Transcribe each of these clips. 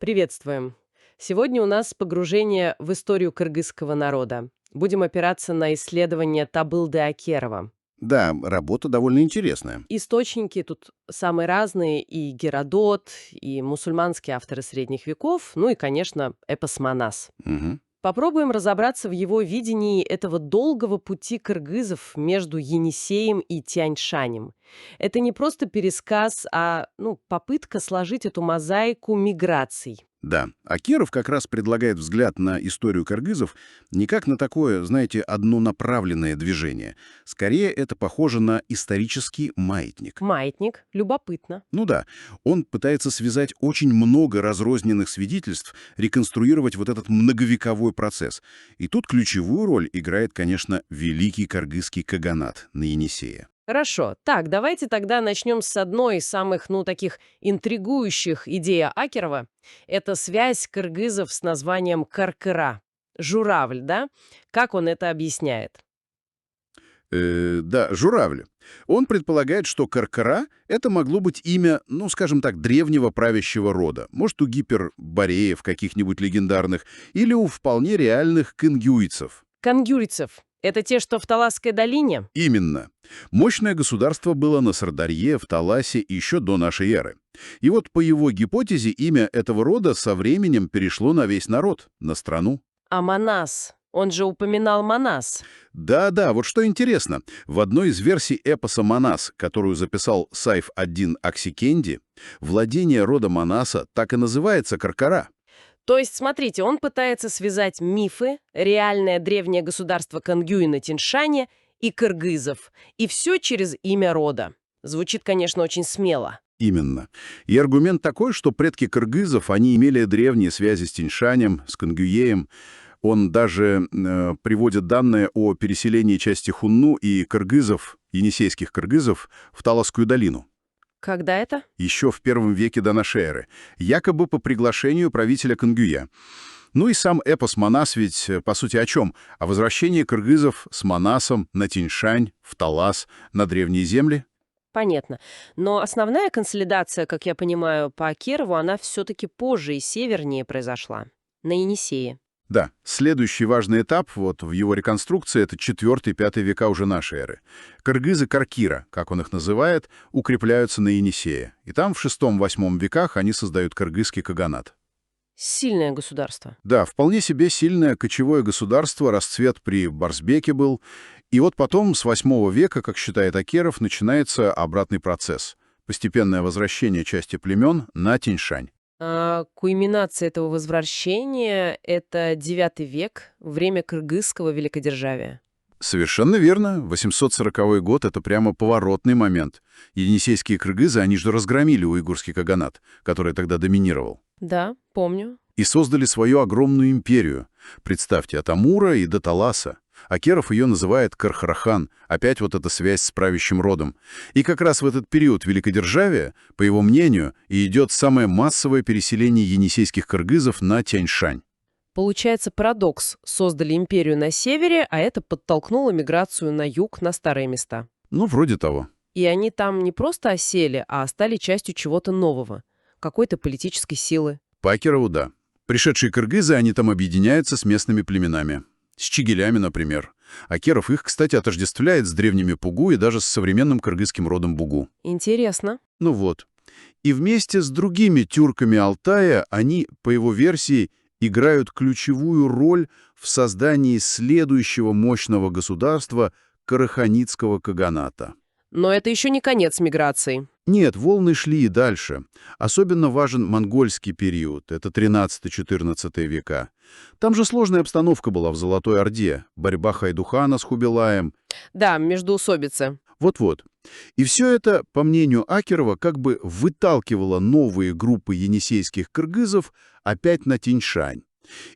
Приветствуем! Сегодня у нас погружение в историю кыргызского народа. Будем опираться на исследования Табылды-Акерова. Да, работа довольно интересная. Источники тут самые разные: и Геродот, и мусульманские авторы средних веков, ну и, конечно, эпос Манас. Мгм. Попробуем разобраться в его видении этого долгого пути кыргызов между Енисеем и Тянь-Шанем. Это не просто пересказ, а попытка сложить эту мозаику миграций. Да, Акиров как раз предлагает взгляд на историю кыргызов не как на такое, знаете, однонаправленное движение. Скорее, это похоже на исторический маятник. Маятник. Любопытно. Ну да, он пытается связать очень много разрозненных свидетельств, реконструировать вот этот многовековой процесс. И тут ключевую роль играет, конечно, великий кыргызский каганат на Енисее. Хорошо. Так, давайте тогда начнем с одной из самых, таких интригующих идей Акерова. Это связь кыргызов с названием Каркыра. Журавль, да? Как он это объясняет? Да, журавль. Он предполагает, что Каркара — это могло быть имя, ну, скажем так, древнего правящего рода. Может, у гипербореев каких-нибудь легендарных, или у вполне реальных кынгюйцев. Кангюрицев. Это те, что в Таласской долине? Именно. Мощное государство было на Сардарье, в Таласе еще до нашей эры. И вот по его гипотезе имя этого рода со временем перешло на весь народ, на страну. А Манас? Он же упоминал Манас. Да-да, вот что интересно. В одной из версий эпоса «Манас», которую записал Сайф-ад-Дин Аксикенди, владение рода Манаса так и называется Каркара. То есть, смотрите, он пытается связать мифы, реальное древнее государство Кангюи на Тиньшане и кыргызов. И все через имя рода. Звучит, конечно, очень смело. Именно. И аргумент такой, что предки кыргызов, они имели древние связи с Тиньшанем, с Кангюеем. Он даже приводит данные о переселении части хунну и кыргызов, енисейских кыргызов, в Таласскую долину. Когда это? Еще в первом веке до нашей эры, якобы по приглашению правителя Кангюя. Ну и сам эпос Манас ведь, по сути, о чем? О возвращении кыргызов с Манасом на Тиньшань, в Талас, на древние земли. Понятно. Но основная консолидация, как я понимаю, по Акерову, она все-таки позже и севернее произошла. На Енисее. Да, следующий важный этап вот в его реконструкции — это 4-5 века уже нашей эры. Кыргызы Каркира, как он их называет, укрепляются на Енисее. И там в 6-8 веках они создают кыргызский каганат. Сильное государство. Да, вполне себе сильное кочевое государство, расцвет при Барсбеке был. И вот потом, с 8 века, как считает Акеров, начинается обратный процесс. Постепенное возвращение части племен на Тиньшань. А кульминация этого возвращения — это IX век, время кыргызского великодержавия. Совершенно верно. 840 год — это прямо поворотный момент. Енисейские кыргызы, они же разгромили уйгурский каганат, который тогда доминировал, Да, помню. и создали свою огромную империю. Представьте, от Амура и до Таласа. Акеров ее называет Кархарахан, опять вот эта связь с правящим родом. И как раз в этот период великодержавия, по его мнению, и идет самое массовое переселение енисейских кыргызов на Тяньшань. Получается парадокс. Создали империю на севере, а это подтолкнуло миграцию на юг, на старые места. Ну, вроде того. И они там не просто осели, а стали частью чего-то нового, какой-то политической силы. По Акерову, да. Пришедшие кыргызы, они там объединяются с местными племенами. С чигелями, например. Акеров их, кстати, отождествляет с древними Пугу и даже с современным кыргызским родом Бугу. Интересно. Ну вот. И вместе с другими тюрками Алтая они, по его версии, играют ключевую роль в создании следующего мощного государства Караханитского каганата. Но это еще не конец миграции. Нет, волны шли и дальше. Особенно важен монгольский период, это 13-14 века. Там же сложная обстановка была в Золотой Орде, борьба Хайдухана с Хубилаем. Да, междоусобица. Вот-вот. И все это, по мнению Акерова, как бы выталкивало новые группы енисейских кыргызов опять на Тиньшань.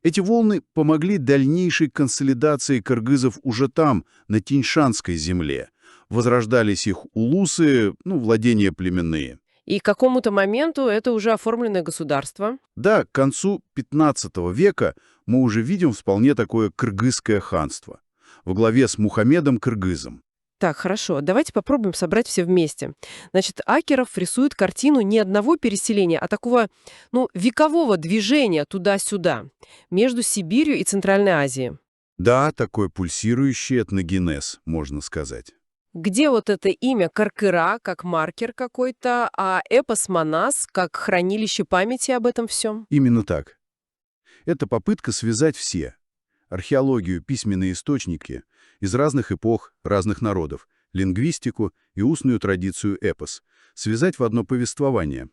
Эти волны помогли дальнейшей консолидации кыргызов уже там, на Тиньшанской земле. Возрождались их улусы, владения племенные. И к какому-то моменту это уже оформленное государство. Да, к концу 15 века мы уже видим вполне такое кыргызское ханство во главе с Мухаммедом Кыргызом. Так, хорошо, давайте попробуем собрать все вместе. Значит, Акеров рисует картину не одного переселения, а такого, ну, векового движения туда-сюда, между Сибирью и Центральной Азией. Да, такой пульсирующий этногенез, можно сказать. Где вот это имя Каркыра как маркер какой-то, а эпос Манас как хранилище памяти об этом всем? Именно так. Это попытка связать все — археологию, письменные источники из разных эпох, разных народов, лингвистику и устную традицию эпос — связать в одно повествование.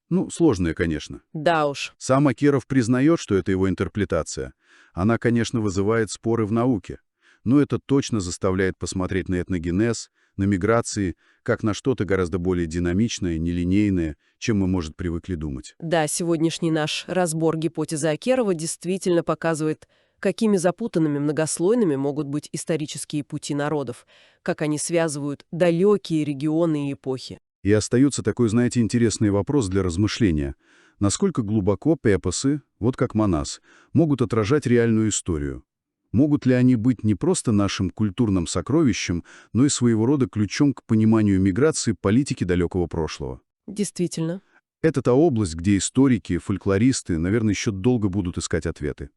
Ну, сложное, конечно. Да уж. Сам Акеров признает, что это его интерпретация. Она, конечно, вызывает споры в науке, но это точно заставляет посмотреть на этногенез, на миграции, как на что-то гораздо более динамичное, нелинейное, чем мы, может, привыкли думать. Да, сегодняшний наш разбор гипотезы Акерова действительно показывает, какими запутанными, многослойными могут быть исторические пути народов, как они связывают далекие регионы и эпохи. И остается такой, знаете, интересный вопрос для размышления. Насколько глубоко эпосы, вот как Манас, могут отражать реальную историю? Могут ли они быть не просто нашим культурным сокровищем, но и своего рода ключом к пониманию миграции политики далекого прошлого? Действительно. Это та область, где историки, фольклористы, наверное, еще долго будут искать ответы.